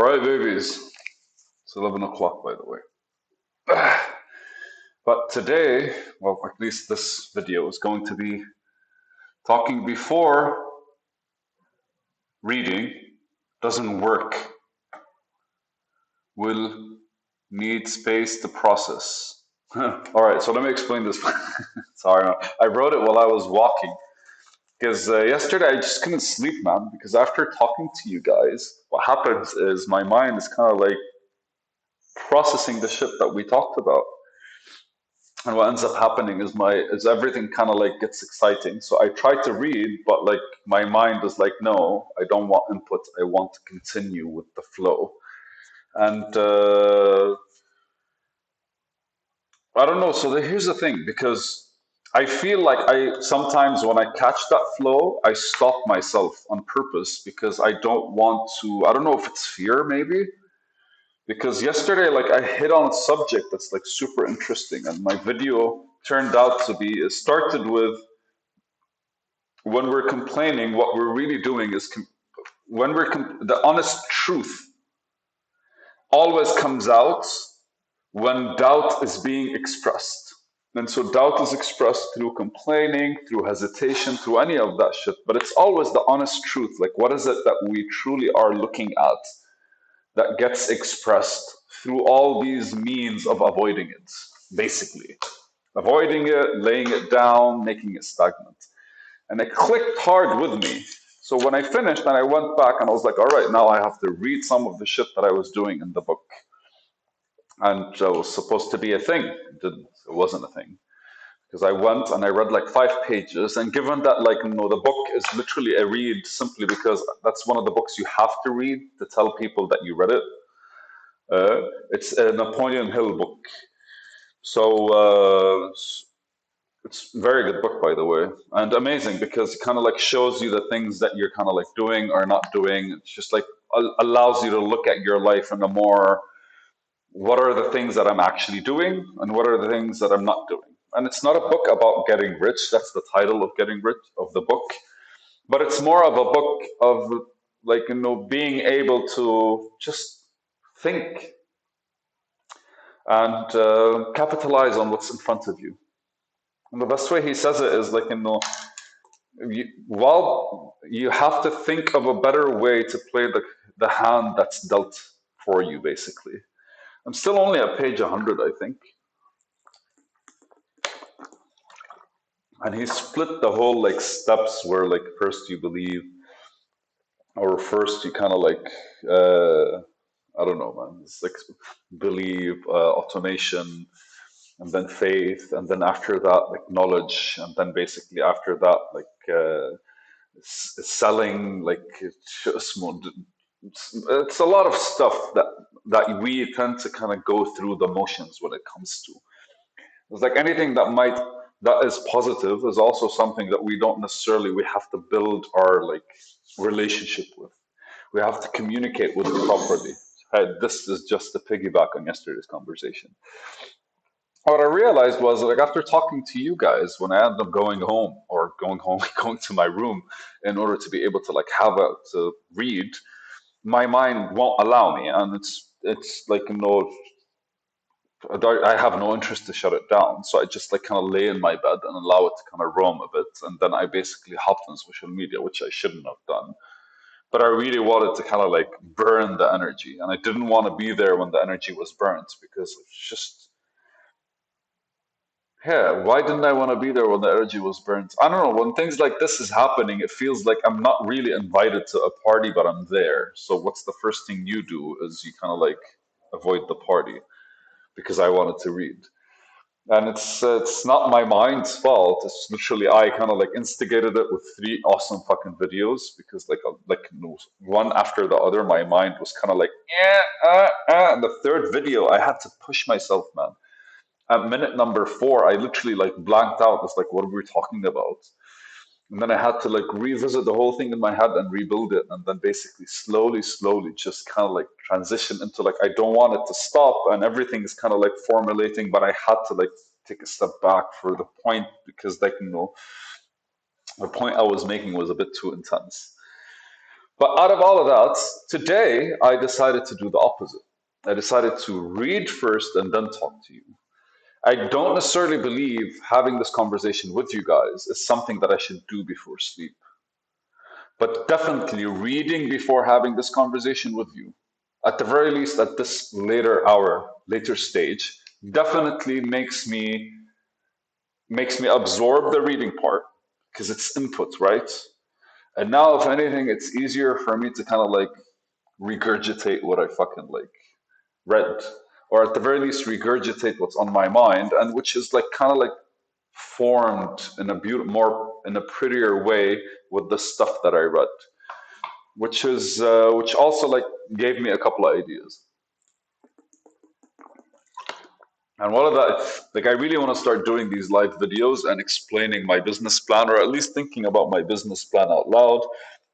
right, babies. It's 11 o'clock, by the way. But today, well, at least this video is going to be talking before reading doesn't work. Will need space to process. All right, so let me explain this. Sorry, I wrote it while I was walking because yesterday I just couldn't sleep, man. Because after talking to you guys, what happens is my mind is kind of like processing the shit that we talked about. And what ends up happening is my is everything kind of like gets exciting. So I try to read, but like my mind is like, no, I don't want input. I want to continue with the flow. And I don't know. So here's the thing, because I feel like I sometimes when I catch that flow, I stop myself on purpose because I don't want to. I don't know if it's fear, maybe. Because yesterday, like I hit on a subject that's like super interesting, and my video turned out to be it started with when we're complaining, what we're really doing is when the honest truth always comes out when doubt is being expressed. And so doubt is expressed through complaining, through hesitation, through any of that shit. But it's always the honest truth. Like, what is it that we truly are looking at that gets expressed through all these means of avoiding it, basically? Avoiding it, laying it down, making it stagnant. And it clicked hard with me. So when I finished and I went back and I was like, all right, now I have to read some of the shit that I was doing in the book. And it was supposed to be a thing. It wasn't a thing. Because I went and I read like 5 pages. And given that, like, the book is literally a read simply because that's one of the books you have to read to tell people that you read it. It's a Napoleon Hill book. So it's a very good book, by the way, and amazing because it kind of like shows you the things that you're kind of like doing or not doing. It's just like allows you to look at your life in a more what are the things that I'm actually doing and what are the things that I'm not doing. And it's not a book about getting rich. That's the title of getting rich of the book, but it's more of a book of like being able to just think and capitalize on what's in front of you. And the best way he says it is like well, you have to think of a better way to play the hand that's dealt for you, basically. I'm still only at page 100, I think. And he split the whole like steps where like first you believe, or first you kind of like, I don't know, man. It's like believe, automation, and then faith, and then after that, like knowledge, and then basically after that, like selling, like small it's a lot of stuff that we tend to kind of go through the motions when it comes to. It's like anything that is positive is also something that we don't necessarily we have to build our like relationship with. We have to communicate with it properly. This is just a piggyback on yesterday's conversation. What I realized was like after talking to you guys, when I ended up going home, going to my room in order to be able to like have to read, my mind won't allow me, and it's like I have no interest to shut it down. So I just like kind of lay in my bed and allow it to kind of roam a bit. And then I basically hopped on social media, which I shouldn't have done. But I really wanted to kind of like burn the energy. And I didn't want to be there when the energy was burnt because it's just, yeah, why didn't I want to be there when the energy was burnt? I don't know. When things like this is happening, it feels like I'm not really invited to a party, but I'm there. So what's the first thing you do is you kind of like avoid the party because I wanted to read. And it's not my mind's fault. It's literally I kind of like instigated it with 3 awesome fucking videos because one after the other, my mind was kind of like and the third video, I had to push myself, man. At minute number 4, I literally like blanked out. It's like, what are we talking about? And then I had to like revisit the whole thing in my head and rebuild it, and then basically slowly, just kind of like transition into like I don't want it to stop, and everything is kind of like formulating, but I had to like take a step back for the point because like the point I was making was a bit too intense. But out of all of that, today I decided to do the opposite. I decided to read first and then talk to you. I don't necessarily believe having this conversation with you guys is something that I should do before sleep, but definitely reading before having this conversation with you, at the very least at this later hour, later stage, definitely makes me absorb the reading part because it's input, right? And now, if anything, it's easier for me to kind of like regurgitate what I fucking like read, or at the very least regurgitate what's on my mind, and which is like kind of like formed in a more in a prettier way with the stuff that I read, which also like gave me a couple of ideas. And one of that, like, I really want to start doing these live videos and explaining my business plan, or at least thinking about my business plan out loud,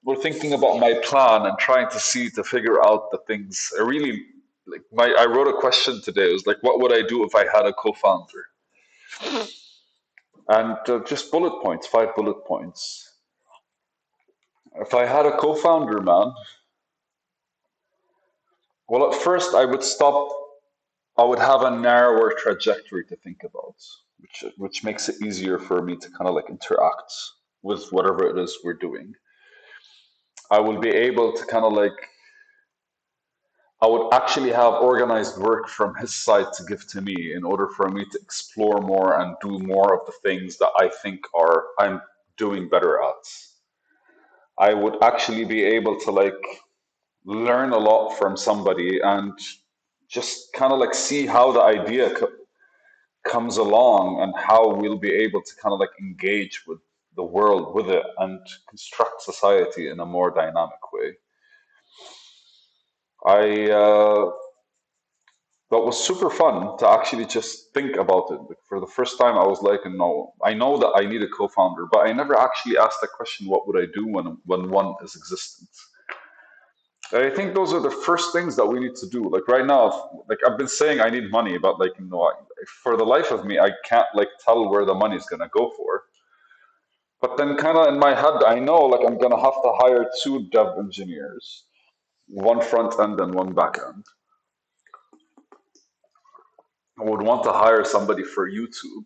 or thinking about my plan and trying to see to figure out the things. I really like I wrote a question today. It was like, what would I do if I had a co-founder? And just bullet points, 5 bullet points. If I had a co-founder, man, well, at first I would stop. I would have a narrower trajectory to think about, which makes it easier for me to kind of like interact with whatever it is we're doing. I will be able to kind of like I would actually have organized work from his side to give to me in order for me to explore more and do more of the things that I think are I'm doing better at. I would actually be able to like learn a lot from somebody and just kind of like see how the idea comes along and how we'll be able to kind of like engage with the world with it and construct society in a more dynamic way. I That was super fun to actually just think about it. Like, for the first time, I was like, no, I know that I need a co-founder, but I never actually asked the question, what would I do when one is existent? I think those are the first things that we need to do. Like right now, like I've been saying, I need money, but like for the life of me, I can't like tell where the money's gonna go for. But then, kind of in my head, I know like I'm gonna have to hire two dev engineers, one front end and one back end. I would want to hire somebody for YouTube,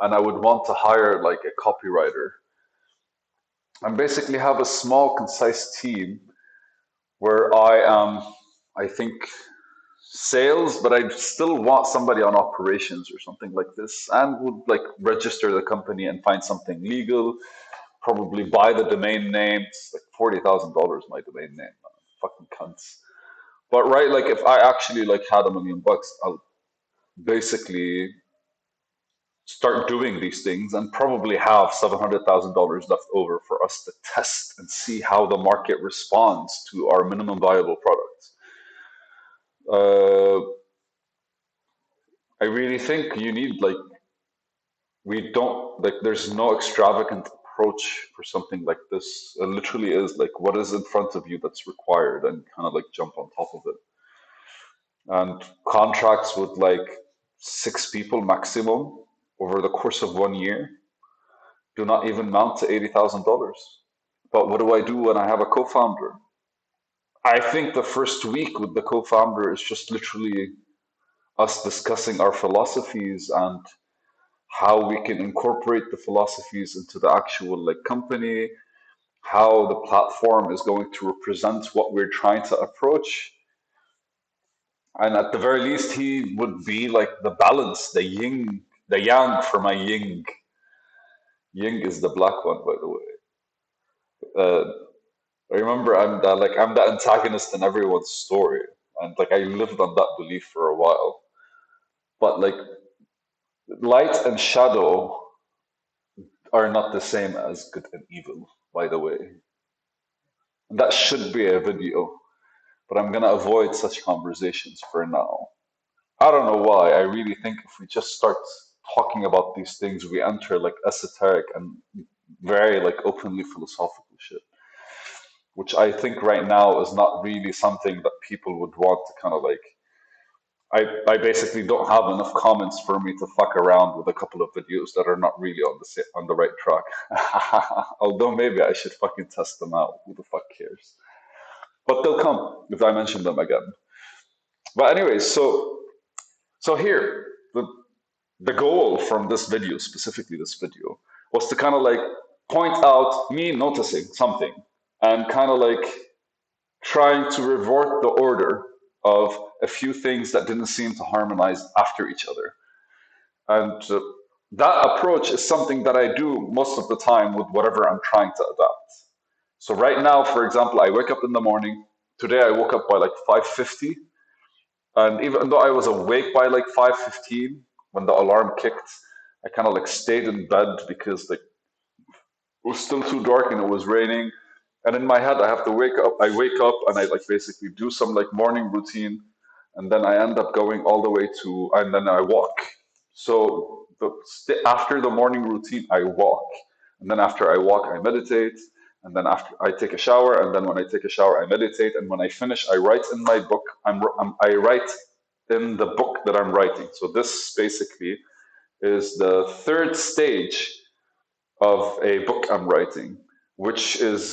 and I would want to hire like a copywriter, and basically have a small, concise team where I am, I think, sales, but I still want somebody on operations or something like this, and would like register the company and find something legal, probably buy the domain name. It's like $40,000 my domain name, fucking cunts. But right, like if I actually like had $1 million, I'll basically start doing these things and probably have $700,000 left over for us to test and see how the market responds to our minimum viable product. Uh, I really think you need like we don't like there's no extravagant approach for something like this. It literally is like what is in front of you that's required and kind of like jump on top of it. And contracts with like 6 people maximum over the course of 1 year do not even mount to $80,000. But what do I do when I have a co-founder? I think the first week with the co-founder is just literally us discussing our philosophies and how we can incorporate the philosophies into the actual like company, how the platform is going to represent what we're trying to approach. And at the very least, he would be like the balance, the yin, the yang for my ying. Ying is the black one, by the way. Uh, I remember I'm the antagonist in everyone's story, and like I lived on that belief for a while. But like light and shadow are not the same as good and evil, by the way. And that should be a video, but I'm gonna avoid such conversations for now. I don't know why. I really think if we just start talking about these things, we enter like esoteric and very like openly philosophical shit, which I think right now is not really something that people would want to kind of like. I basically don't have enough comments for me to fuck around with a couple of videos that are not really on the right track. Although maybe I should fucking test them out. Who the fuck cares? but they'll come if I mention them again. But anyways, so here the goal from this video, specifically this video, was to kind of like point out me noticing something and kind of like trying to revert the order of a few things that didn't seem to harmonize after each other. And that approach is something that I do most of the time with whatever I'm trying to adapt. So right now, for example, I wake up in the morning. Today I woke up by like 5:50, and even though I was awake by like 5:15 when the alarm kicked, I kind of like stayed in bed because like it was still too dark and it was raining. And in my head, I have to wake up. I wake up and I like basically do some like morning routine, and then I end up going all the way to, and then I walk. So after the morning routine, I walk, and then after I walk, I meditate, and then after I take a shower, and then when I take a shower, I meditate, and when I finish, I write in my book. I write in the book that I'm writing. So this basically is the third stage of a book I'm writing, which is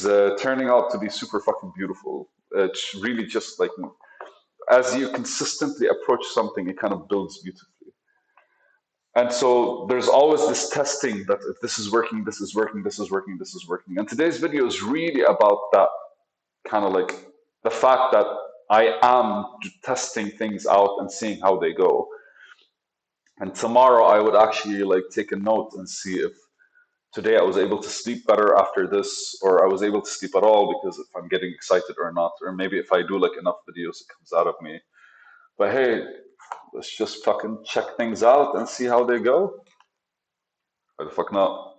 turning out to be super fucking beautiful. It's really just like as you consistently approach something, it kind of builds beautifully. And so there's always this testing that if this is working, this is working, this is working, this is working. And today's video is really about that kind of like the fact that I am testing things out and seeing how they go. And tomorrow I would actually like take a note and see if today I was able to sleep better after this, or I was able to sleep at all because if I'm getting excited or not, or maybe if I do like enough videos, it comes out of me. But hey, let's just fucking check things out and see how they go. Why the fuck not?